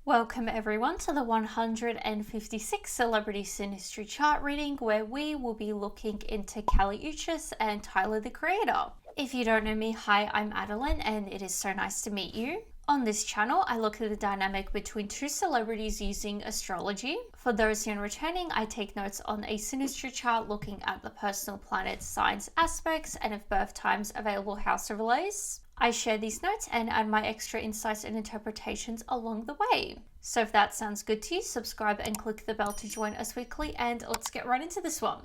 Welcome everyone to the 156 Celebrity Synastry chart reading, where we will be looking into Kelly Uchis and Tyler the Creator. If you don't know me, hi, I'm Adeline and it is so nice to meet you. On this channel, I look at the dynamic between two celebrities using astrology. For those who are returning, I take notes on a synastry chart looking at the personal planets, signs, aspects, and if birth times available house overlays. I share these notes and add my extra insights and interpretations along the way. So if that sounds good to you, subscribe and click the bell to join us weekly, and let's get right into this one.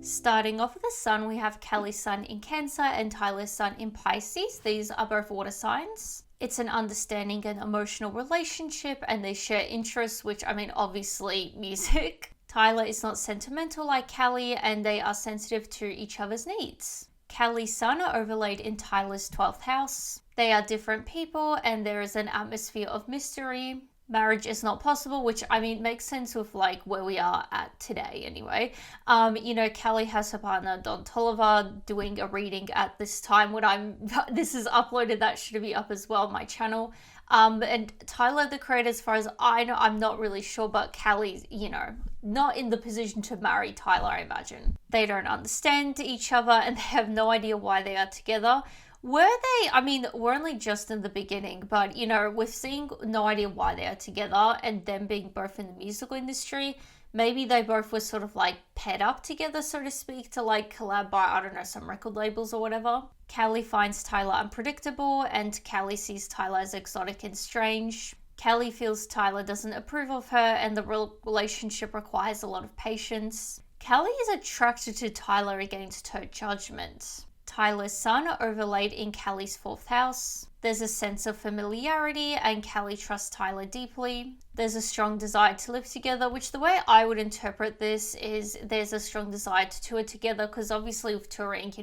Starting off with the sun, we have Kelly's sun in Cancer and Tyler's sun in Pisces. These are both water signs. It's an understanding and emotional relationship, and they share interests, which obviously music. Tyler is not sentimental like Kelly, and they are sensitive to each other's needs. Kelly's sun are overlaid in Tyler's 12th house. They are different people, and there is an atmosphere of mystery. Marriage is not possible, which makes sense with where we are at today anyway. Kelly has her partner Don Tolliver doing a reading at this time when this is uploaded. That should be up as well on my channel. And Tyler the Creator, as far as I know, I'm not really sure, but Kelly's, not in the position to marry Tyler, I imagine. They don't understand each other and they have no idea why they are together. Were they? We're only just in the beginning, but with seeing no idea why they are together and them being both in the musical industry, maybe they both were sort of paired up together, so to speak, to collab by, some record labels or whatever. Kelly finds Tyler unpredictable and Kelly sees Tyler as exotic and strange. Kelly feels Tyler doesn't approve of her and the relationship requires a lot of patience. Kelly is attracted to Tyler against her judgment. Tyler's sun are overlaid in Kelly's 4th house. There's a sense of familiarity and Kelly trusts Tyler deeply. There's a strong desire to live together, which the way I would interpret this is there's a strong desire to tour together, because obviously with touring,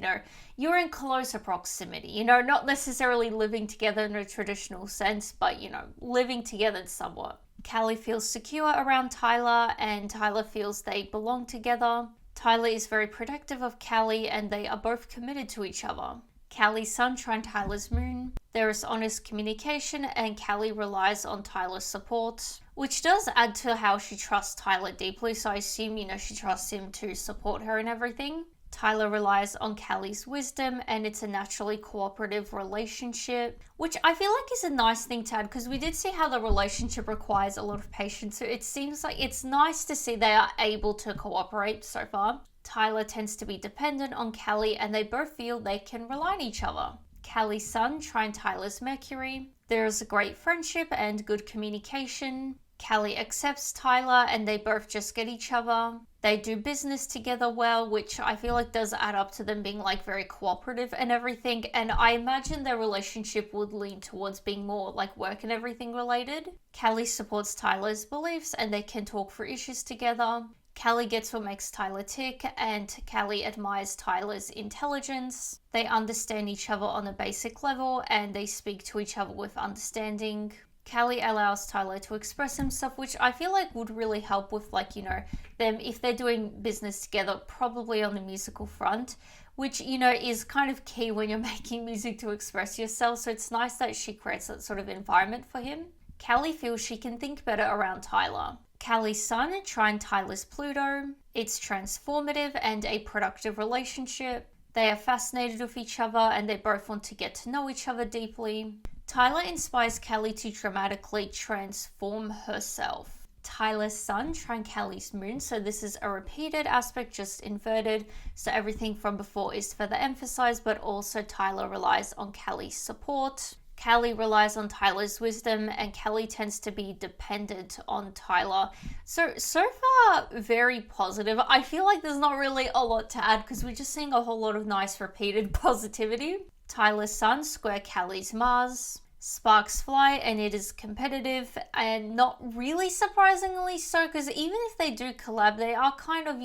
you're in closer proximity, not necessarily living together in a traditional sense, but, living together somewhat. Kelly feels secure around Tyler and Tyler feels they belong together. Tyler is very protective of Kelly and they are both committed to each other. Kelly's sun trine Tyler's moon. There is honest communication and Kelly relies on Tyler's support, which does add to how she trusts Tyler deeply. So I assume, she trusts him to support her and everything. Tyler relies on Kelly's wisdom and it's a naturally cooperative relationship, which I feel like is a nice thing to add because we did see how the relationship requires a lot of patience. So it seems like it's nice to see they are able to cooperate so far. Tyler tends to be dependent on Kelly and they both feel they can rely on each other. Kelly's sun trine Tyler's Mercury. There is a great friendship and good communication. Kelly accepts Tyler and they both just get each other. They do business together well, which I feel like does add up to them being very cooperative and everything. And I imagine their relationship would lean towards being more work and everything related. Kelly supports Tyler's beliefs and they can talk through issues together. Kelly gets what makes Tyler tick and Kelly admires Tyler's intelligence. They understand each other on a basic level and they speak to each other with understanding. Kelly allows Tyler to express himself, which I feel like would really help with them if they're doing business together, probably on the musical front, which is kind of key when you're making music, to express yourself. So it's nice that she creates that sort of environment for him. Kelly feels she can think better around Tyler. Kelly's sun trine Tyler's Pluto. It's transformative and a productive relationship. They are fascinated with each other and they both want to get to know each other deeply. Tyler inspires Kelly to dramatically transform herself. Tyler's sun trine Kelly's moon. So this is a repeated aspect, just inverted. So everything from before is further emphasized, but also Tyler relies on Kelly's support. Kelly relies on Tyler's wisdom and Kelly tends to be dependent on Tyler. So far, very positive. I feel like there's not really a lot to add because we're just seeing a whole lot of nice repeated positivity. Tyler's sun square Kelly's Mars. Sparks fly and it is competitive, and not really surprisingly so, because even if they do collab, they are kind of,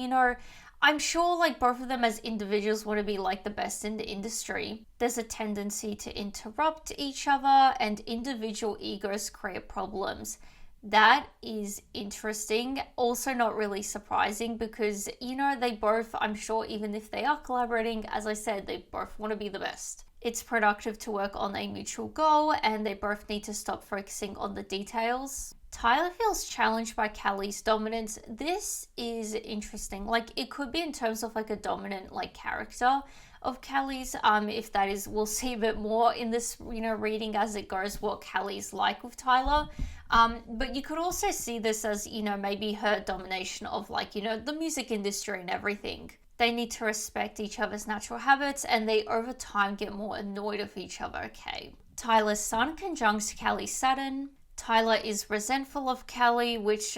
I'm sure both of them as individuals want to be the best in the industry. There's a tendency to interrupt each other and individual egos create problems. That is interesting. Also not really surprising because, they both, I'm sure even if they are collaborating, as I said, they both want to be the best. It's productive to work on a mutual goal, and they both need to stop focusing on the details. Tyler feels challenged by Callie's dominance. This is interesting. Like, it could be in terms of like a dominant like character of Callie's. If that is, we'll see a bit more in this, reading as it goes, what Callie's like with Tyler. But you could also see this as, maybe her domination of like, the music industry and everything. They need to respect each other's natural habits, and they over time get more annoyed of each other. Okay. Tyler's sun conjuncts Callie's Saturn. Tyler is resentful of Callie, which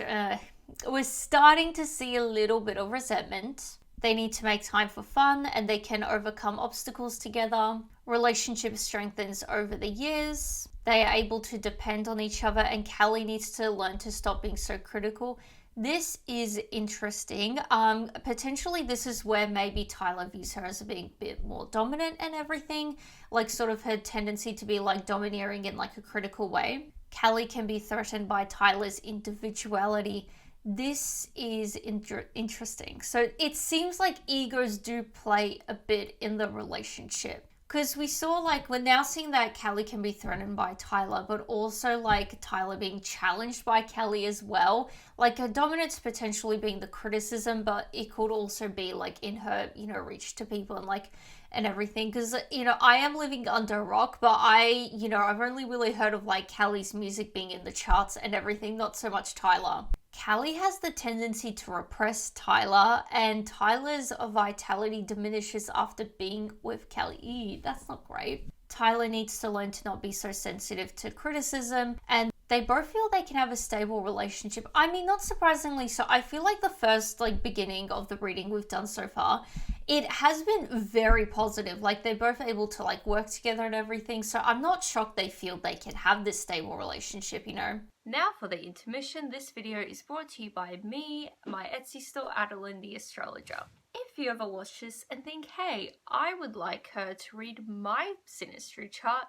we're starting to see a little bit of resentment. They need to make time for fun, and they can overcome obstacles together. Relationship strengthens over the years. They are able to depend on each other, and Callie needs to learn to stop being so critical. This is interesting. Potentially this is where maybe Tyler views her as being a bit more dominant and everything, like sort of her tendency to be like domineering in like a critical way. Callie can be threatened by Tyler's individuality. This is interesting. So it seems like egos do play a bit in the relationship. Because we saw, like, we're now seeing that Callie can be threatened by Tyler, but also, like, Tyler being challenged by Callie as well. Like, her dominance potentially being the criticism, but it could also be, like, in her, reach to people and, like, and everything. Because, I am living under a rock, but I've only really heard of, like, Callie's music being in the charts and everything, not so much Tyler. Callie has the tendency to repress Tyler, and Tyler's vitality diminishes after being with Callie. That's not great. Tyler needs to learn to not be so sensitive to criticism, and they both feel they can have a stable relationship. I mean, not surprisingly, so I feel like the first beginning of the reading we've done so far, it has been very positive. Like, they're both able to work together and everything, so I'm not shocked they feel they can have this stable relationship. Now for the intermission. This video is brought to you by me, my Etsy store, Adeline the Astrologer. If you ever watch this and think, hey, I would like her to read my Synastry chart,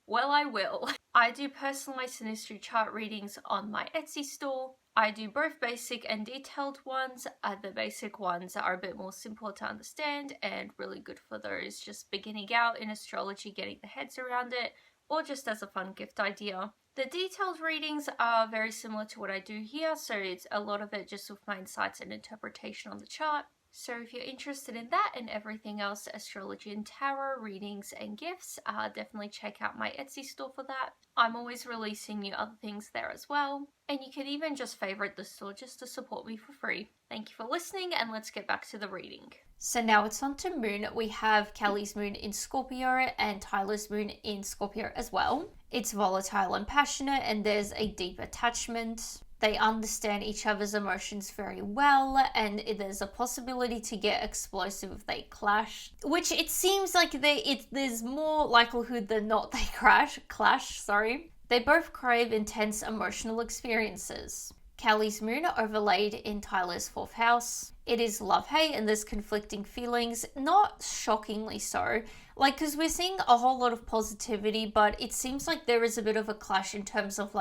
well, I will. I do personalized Synastry chart readings on my Etsy store. I do both basic and detailed ones. The basic ones are a bit more simple to understand and really good for those just beginning out in astrology, getting their heads around it, or just as a fun gift idea. The detailed readings are very similar to what I do here, so it's a lot of it just with my insights and interpretation on the chart. So if you're interested in that and everything else, astrology and tarot, readings and gifts, definitely check out my Etsy store for that. I'm always releasing new other things there as well. And you can even just favorite the store just to support me for free. Thank you for listening, and let's get back to the reading. So now it's on to Moon. We have Callie's Moon in Scorpio and Tyler's Moon in Scorpio as well. It's volatile and passionate, and there's a deep attachment. They understand each other's emotions very well, and there's a possibility to get explosive if they clash. Which it seems like there's more likelihood than not they clash. They both crave intense emotional experiences. Callie's Moon overlaid in Tyler's 4th house. It is love-hate, and there's conflicting feelings, not shockingly so. Because we're seeing a whole lot of positivity, but it seems like there is a bit of a clash in terms of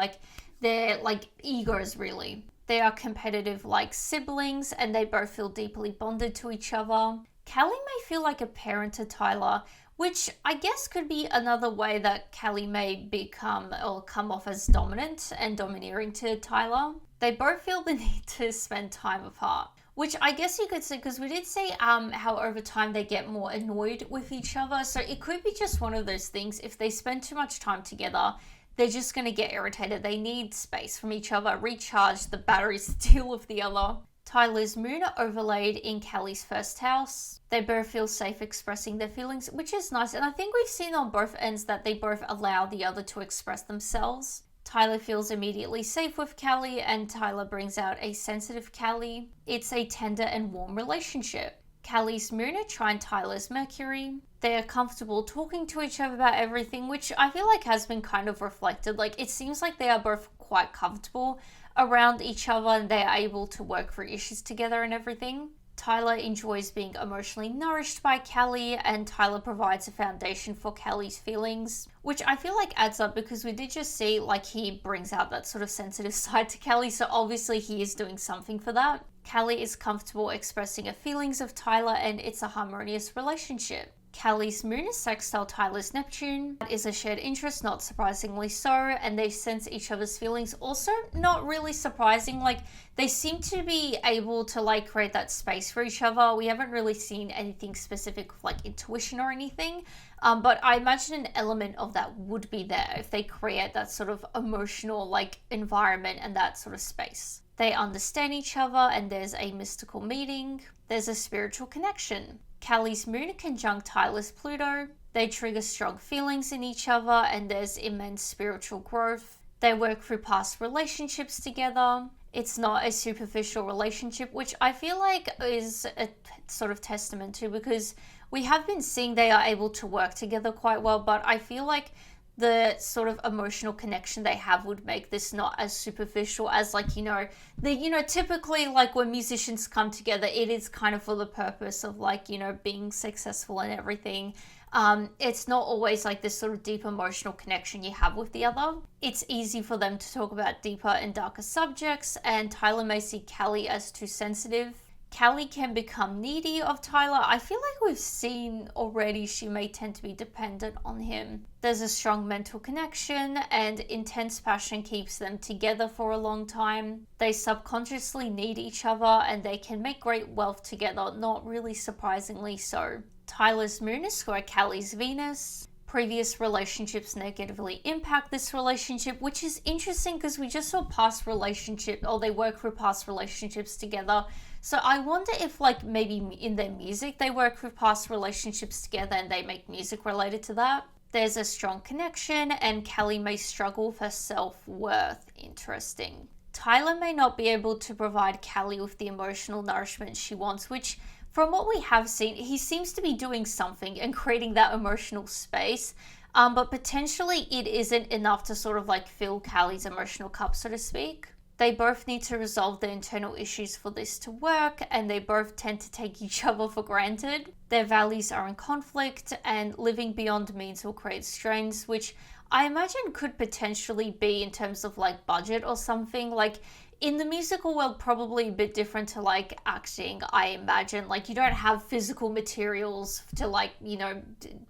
their egos, really. They are competitive like siblings, and they both feel deeply bonded to each other. Callie may feel like a parent to Tyler, which I guess could be another way that Callie may become or come off as dominant and domineering to Tyler. They both feel the need to spend time apart, which I guess you could say, because we did say how over time they get more annoyed with each other. So it could be just one of those things. If they spend too much time together, they're just going to get irritated. They need space from each other, recharge the batteries to deal with the other. Tyler's Moon overlaid in Callie's 1st house. They both feel safe expressing their feelings, which is nice. And I think we've seen on both ends that they both allow the other to express themselves. Tyler feels immediately safe with Callie, and Tyler brings out a sensitive Callie. It's a tender and warm relationship. Callie's Moon Trine Tyler's Mercury. They are comfortable talking to each other about everything, which I feel like has been kind of reflected. It seems like they are both quite comfortable around each other, and they are able to work through issues together and everything. Tyler enjoys being emotionally nourished by Callie, and Tyler provides a foundation for Callie's feelings, which I feel like adds up, because we did just see he brings out that sort of sensitive side to Callie, so obviously he is doing something for that. Callie is comfortable expressing her feelings of Tyler, and it's a harmonious relationship. Kelly's moon is sextile Tyler's Neptune. That is a shared interest, not surprisingly so, and they sense each other's feelings. Also, not really surprising, like they seem to be able to like create that space for each other. We haven't really seen anything specific like intuition or anything, but I imagine an element of that would be there if they create that sort of emotional like environment and that sort of space. They understand each other and there's a mystical meeting. There's a spiritual connection. Kelly's moon conjunct Tyler's Pluto. They trigger strong feelings in each other and there's immense spiritual growth. They work through past relationships together. It's not a superficial relationship, which I feel like is a sort of testament to, because we have been seeing they are able to work together quite well, but I feel like the sort of emotional connection they have would make this not as superficial as like, typically like when musicians come together, it is kind of for the purpose of like, being successful and everything. It's not always like this sort of deep emotional connection you have with the other. It's easy for them to talk about deeper and darker subjects, and Tyler may see Kelly as too sensitive. Kelly can become needy of Tyler. I feel like we've seen already she may tend to be dependent on him. There's a strong mental connection and intense passion keeps them together for a long time. They subconsciously need each other and they can make great wealth together, not really surprisingly so. Tyler's moon is square Kelly's Venus. Previous relationships negatively impact this relationship, which is interesting because we just saw past relationship, or they work through past relationships together. So I wonder if like maybe in their music they work with past relationships together and they make music related to that. There's a strong connection and Kelly may struggle with her self-worth. Interesting. Tyler may not be able to provide Kelly with the emotional nourishment she wants, which from what we have seen, he seems to be doing something and creating that emotional space, but potentially it isn't enough to sort of like fill Kelly's emotional cup, so to speak. They both need to resolve their internal issues for this to work, and they both tend to take each other for granted. Their values are in conflict, and living beyond means will create strains, which I imagine could potentially be in terms of like budget or something. Like in the musical world, probably a bit different to like acting, I imagine. Like you don't have physical materials to like,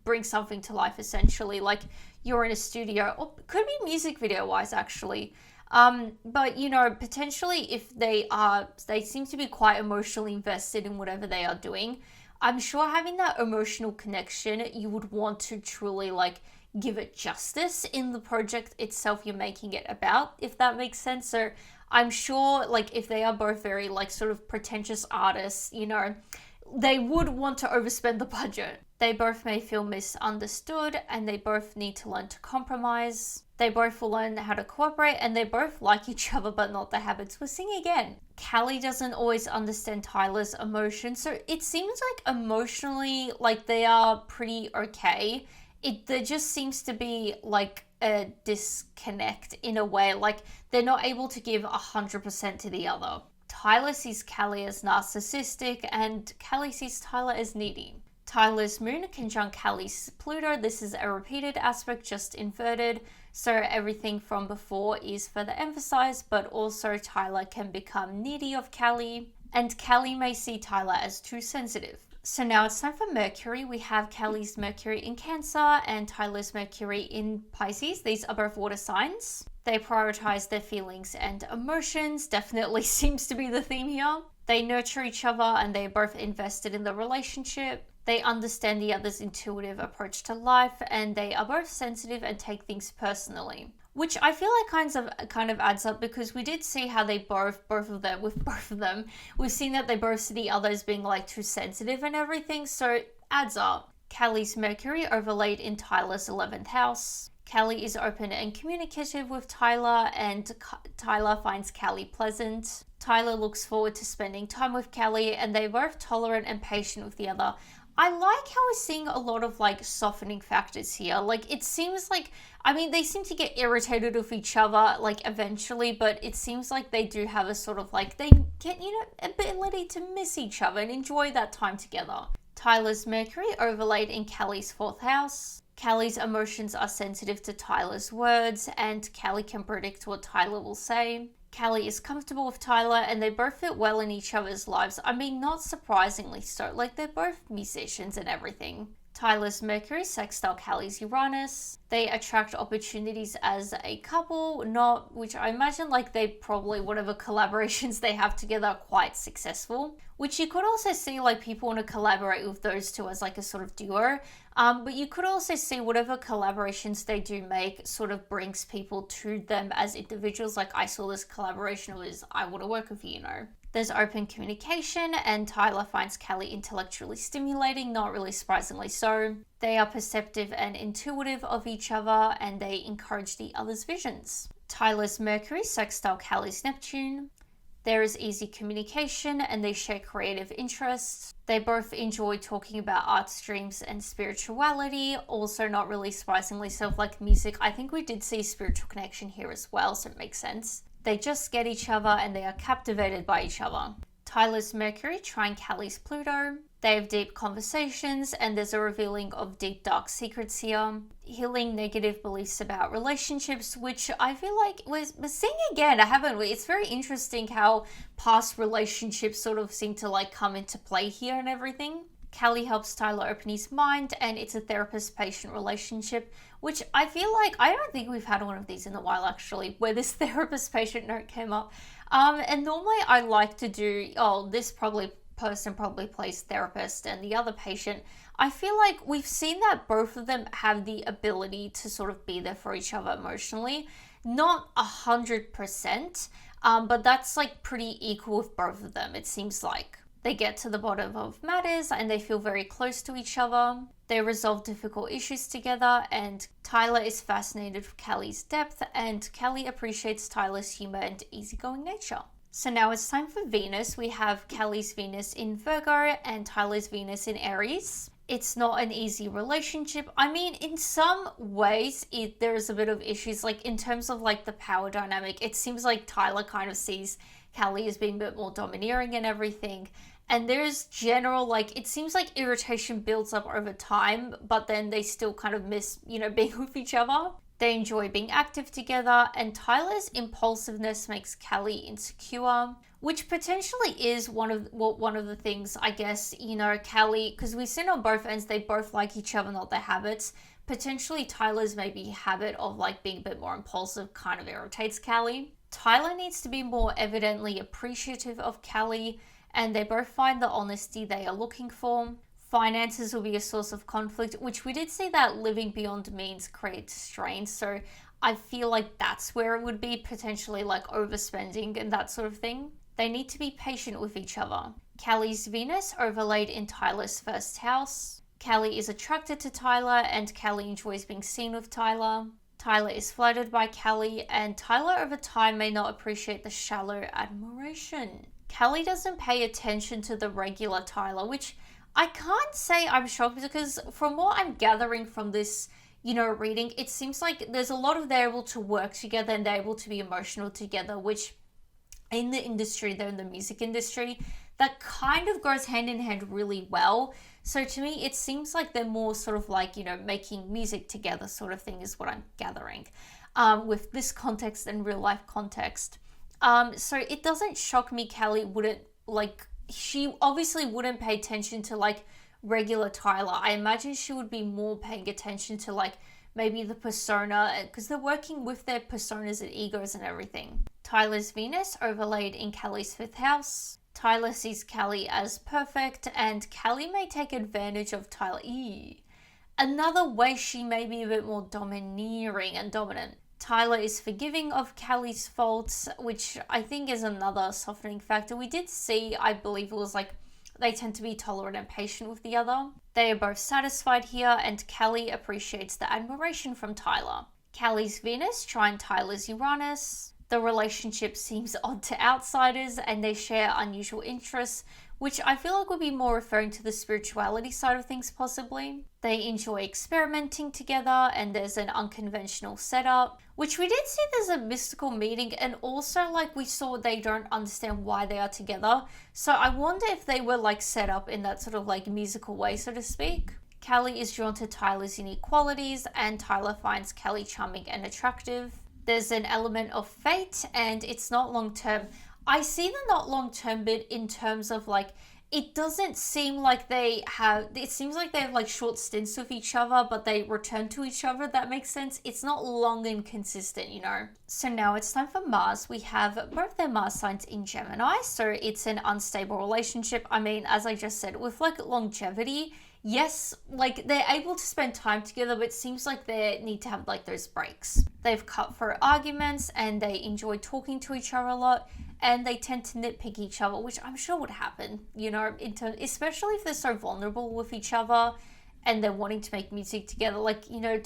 bring something to life essentially. Like you're in a studio, or could be music video wise actually. But potentially if they seem to be quite emotionally invested in whatever they are doing. I'm sure having that emotional connection, you would want to truly like give it justice in the project itself you're making it about, if that makes sense. So I'm sure like if they are both very like sort of pretentious artists, they would want to overspend the budget. They both may feel misunderstood and they both need to learn to compromise. They both will learn how to cooperate and they both like each other but not their habits. We're seeing again. Kelly doesn't always understand Tyler's emotions, so it seems like emotionally like they are pretty okay. There just seems to be like a disconnect in a way, like they're not able to give 100% to the other. Tyler sees Kelly as narcissistic and Kelly sees Tyler as needy. Tyler's moon conjunct Kelly's Pluto. This is a repeated aspect, just inverted. So everything from before is further emphasized, but also Tyler can become needy of Kelly, and Kelly may see Tyler as too sensitive. So now it's time for Mercury. We have Kelly's Mercury in Cancer and Tyler's Mercury in Pisces. These are both water signs. They prioritize their feelings and emotions. Definitely seems to be the theme here. They nurture each other and they're both invested in the relationship. They understand the other's intuitive approach to life and they are both sensitive and take things personally. Which I feel like kind of adds up because we did see how they both of them, we've seen that they both see the other as being like too sensitive and everything, so it adds up. Kelly's Mercury overlaid in Tyler's 11th house. Kelly is open and communicative with Tyler and Tyler finds Kelly pleasant. Tyler looks forward to spending time with Kelly and they're both tolerant and patient with the other. I like how we're seeing a lot of like softening factors here. Like it seems like, they seem to get irritated with each other like eventually, but it seems like they do have a sort of like, they get, ability to miss each other and enjoy that time together. Tyler's Mercury overlaid in Kelly's 4th house. Kelly's emotions are sensitive to Tyler's words and Kelly can predict what Tyler will say. Kelly is comfortable with Tyler and they both fit well in each other's lives. Not surprisingly so. Like they're both musicians and everything. Tyler's Mercury sextile Callie's Uranus. They attract opportunities as a couple, not, which I imagine like they probably, whatever collaborations they have together are quite successful, which you could also see like people want to collaborate with those two as like a sort of duo. But you could also see whatever collaborations they do make sort of brings people to them as individuals. Like I saw this collaboration was, I want to work with you, you know. There's open communication, and Tyler finds Callie intellectually stimulating, not really surprisingly so. They are perceptive and intuitive of each other, and they encourage the other's visions. Tyler's Mercury sextile Callie's Neptune. There is easy communication, and they share creative interests. They both enjoy talking about art streams and spirituality, also not really surprisingly so, like music. I think we did see spiritual connection here as well, so it makes sense. They just get each other and they are captivated by each other. Tyler's Mercury trine Callie's Pluto. They have deep conversations and there's a revealing of deep dark secrets here. Healing negative beliefs about relationships, which I feel like we're seeing again, haven't we? It's very interesting how past relationships sort of seem to like come into play here and everything. Callie helps Tyler open his mind, and it's a therapist-patient relationship, which I feel like, I don't think we've had one of these in a while actually, where this therapist-patient note came up. And normally I like to do, this person probably plays therapist and the other patient. I feel like we've seen that both of them have the ability to sort of be there for each other emotionally. Not 100%, but that's like pretty equal with both of them, it seems like. They get to the bottom of matters and they feel very close to each other. They resolve difficult issues together, and Tyler is fascinated with Callie's depth, and Callie appreciates Tyler's humor and easygoing nature. So now it's time for Venus. We have Callie's Venus in Virgo and Tyler's Venus in Aries. It's not an easy relationship. I mean, in some ways, there is a bit of issues, like in terms of like the power dynamic. It seems like Tyler kind of sees Callie as being a bit more domineering and everything. And there's general, like, it seems like irritation builds up over time, but then they still kind of miss, being with each other. They enjoy being active together, and Tyler's impulsiveness makes Callie insecure, which potentially is one of the things, I guess, Callie, because we've seen on both ends, they both like each other, not their habits. Potentially Tyler's maybe habit of like being a bit more impulsive kind of irritates Callie. Tyler needs to be more evidently appreciative of Callie, and they both find the honesty they are looking for. Finances will be a source of conflict, which we did see that living beyond means creates strain, so I feel like that's where it would be, potentially like overspending and that sort of thing. They need to be patient with each other. Callie's Venus overlaid in Tyler's first house. Callie is attracted to Tyler, and Callie enjoys being seen with Tyler. Tyler is flattered by Callie, and Tyler over time may not appreciate the shallow admiration. Callie doesn't pay attention to the regular Tyler, which I can't say I'm shocked, because from what I'm gathering from this, reading, it seems like there's a lot of they're able to work together and they're able to be emotional together, which in the industry, they're in the music industry, that kind of goes hand in hand really well. So to me, it seems like they're more sort of like, making music together sort of thing is what I'm gathering with this context and real life context. So it doesn't shock me Callie wouldn't, she obviously wouldn't pay attention to like regular Tyler. I imagine she would be more paying attention to like maybe the persona, because they're working with their personas and egos and everything. Tyler's Venus overlaid in Callie's fifth house. Tyler sees Callie as perfect, and Callie may take advantage of Tyler. Another way she may be a bit more domineering and dominant. Tyler is forgiving of Callie's faults, which I think is another softening factor. We did see, I believe it was like, they tend to be tolerant and patient with the other. They are both satisfied here, and Callie appreciates the admiration from Tyler. Callie's Venus trine Tyler's Uranus. The relationship seems odd to outsiders, and they share unusual interests, which I feel like would be more referring to the spirituality side of things possibly. They enjoy experimenting together, and there's an unconventional setup, which we did see there's a mystical meeting, and also like we saw they don't understand why they are together. So I wonder if they were like set up in that sort of like musical way, so to speak. Callie is drawn to Tyler's unique qualities, and Tyler finds Callie charming and attractive. There's an element of fate, and it's not long term. I see the not long term bit in terms of like, it doesn't seem like it seems like they have like short stints with each other, but they return to each other. That makes sense. It's not long and consistent, you know. So now it's time for Mars. We have both their Mars signs in Gemini, so it's an unstable relationship. I mean, as I just said, with like longevity, yes, like they're able to spend time together, but it seems like they need to have like those breaks. They've cut through arguments and they enjoy talking to each other a lot, and they tend to nitpick each other, which I'm sure would happen, you know, especially if they're so vulnerable with each other and they're wanting to make music together. Like, you know,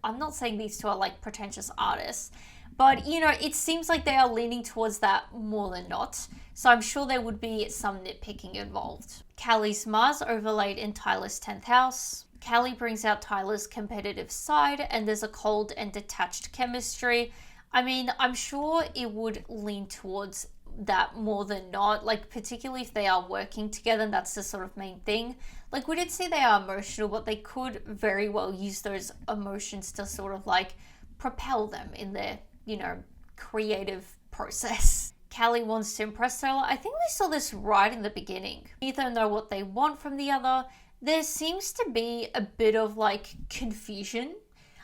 I'm not saying these two are like pretentious artists, but, you know, it seems like they are leaning towards that more than not. So I'm sure there would be some nitpicking involved. Callie's Mars overlaid in Tyler's 10th house. Callie brings out Tyler's competitive side, and there's a cold and detached chemistry. I mean, I'm sure it would lean towards that more than not, like particularly if they are working together, and that's the sort of main thing. Like, we did say they are emotional, but they could very well use those emotions to sort of like propel them in their, you know, creative process. Callie wants to impress Tyler. I think we saw this right in the beginning. Neither know what they want from the other. There seems to be a bit of like confusion,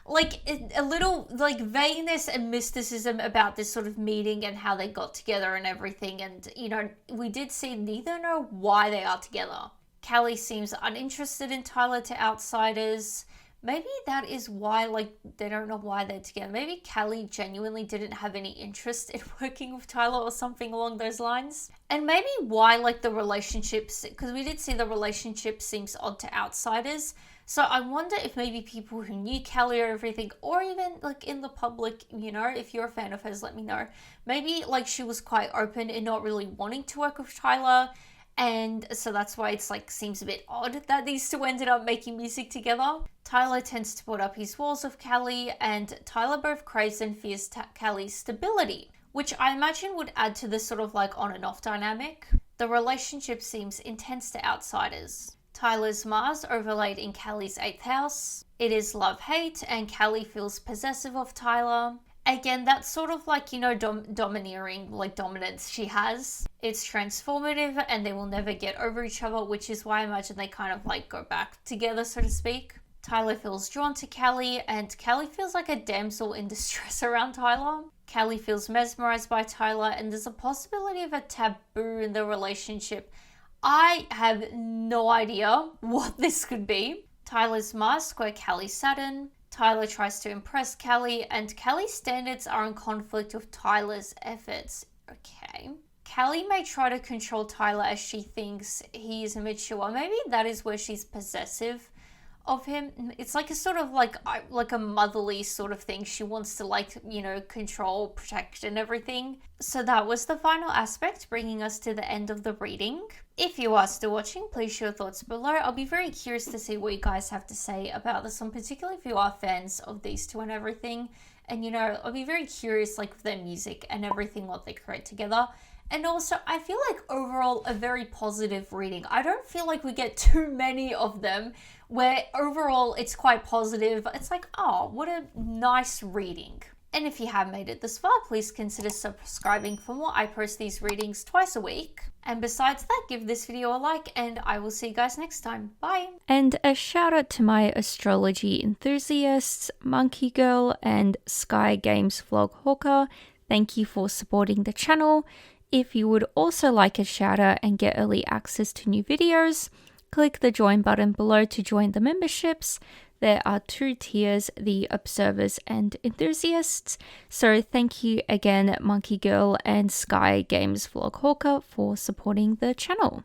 like a little like vagueness and mysticism about this sort of meeting and how they got together and everything. And, you know, we did see neither know why they are together. Callie seems uninterested in Tyler to outsiders. Maybe that is why, like, they don't know why they're together. Maybe Callie genuinely didn't have any interest in working with Tyler or something along those lines. And maybe why, like, the relationships, because we did see the relationship seems odd to outsiders. So I wonder if maybe people who knew Callie or everything, or even, like, in the public, you know, if you're a fan of hers, let me know. Maybe, like, she was quite open and not really wanting to work with Tyler. And so that's why it's like seems a bit odd that these two ended up making music together. Tyler tends to put up his walls with Callie, and Tyler both craves and fears Callie's stability, which I imagine would add to this sort of like on and off dynamic. The relationship seems intense to outsiders. Tyler's Mars overlaid in Callie's 8th house. It is love-hate, and Callie feels possessive of Tyler. Again, that's sort of like, you know, domineering, like dominance she has. It's transformative and they will never get over each other, which is why I imagine they kind of like go back together, so to speak. Tyler feels drawn to Callie, and Callie feels like a damsel in distress around Tyler. Callie feels mesmerized by Tyler, and there's a possibility of a taboo in the relationship. I have no idea what this could be. Tyler's Mars square Callie's Saturn. Tyler tries to impress Callie, and Callie's standards are in conflict with Tyler's efforts. Okay. Callie may try to control Tyler as she thinks he is immature. Maybe that is where she's possessive of him. It's like a sort of like a motherly sort of thing. She wants to, like, you know, control, protect and everything. So that was the final aspect, bringing us to the end of the reading. If you are still watching, please share your thoughts below. I'll be very curious to see what you guys have to say about this one, particularly if you are fans of these two and everything. And, you know, I'll be very curious, like, with their music and everything, what they create together. And also, I feel like overall a very positive reading. I don't feel like we get too many of them where overall it's quite positive. It's like, oh, what a nice reading. And if you have made it this far, please consider subscribing for more. I post these readings twice a week. And besides that, give this video a like, and I will see you guys next time. Bye! And a shout out to my astrology enthusiasts, Monkey Girl and Sky Games Vlog Hawker. Thank you for supporting the channel. If you would also like a shout out and get early access to new videos, click the join button below to join the memberships. There are 2 tiers, the observers and enthusiasts. So thank you again, Monkey Girl and Sky Games Vlog Hawker, for supporting the channel.